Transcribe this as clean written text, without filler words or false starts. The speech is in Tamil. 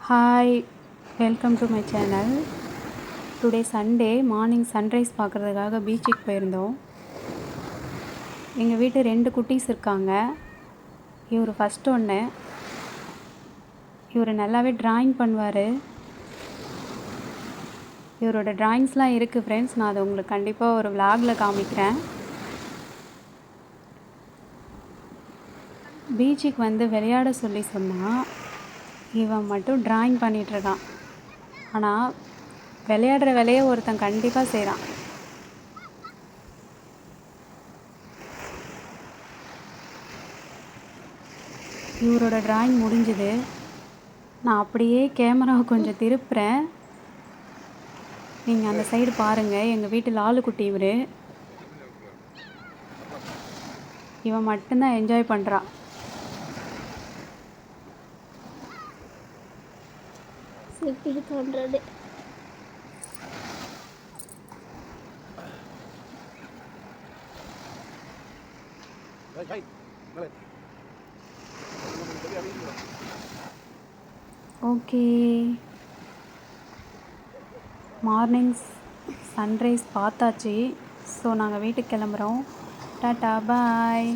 Hi, welcome to my channel. Today Sunday morning sunrise பார்க்குறதுக்காக பீச்சுக்கு போயிருந்தோம். எங்கள் வீட்டு 2 குட்டீஸ் இருக்காங்க. இவர் ஃபஸ்ட் ஒன்று. இவர் நல்லாவே ட்ராயிங் பண்ணுவார். இவரோட ட்ராயிங்ஸ்லாம் இருக்குது ஃப்ரெண்ட்ஸ். நான் அதை உங்களுக்கு கண்டிப்பாக ஒரு விலாகில் காமிக்கிறேன். பீச்சுக்கு விளையாட சொல்லி சொன்னால் இவன் மட்டும் ட்ராயிங் பண்ணிகிட்ருக்கான். ஆனால் விளையாடுற வேலையை ஒருத்தன் கண்டிப்பாக செய்கிறான். இவரோட ட்ராயிங் முடிஞ்சுது. நான் அப்படியே கேமராவை கொஞ்சம் திருப்புறேன். நீங்கள் அந்த சைடு பாருங்கள். எங்கள் வீட்டு லாலுக்குட்டி இவன் மட்டும்தான் என்ஜாய் பண்ணுறான். சிப்பி தோன்றது ஓகே, மார்னிங் சன்ரைஸ் பார்த்தாச்சு. ஸோ நாங்கள் வீட்டுக்கு கிளம்புறோம். டாட்டா, பாய்.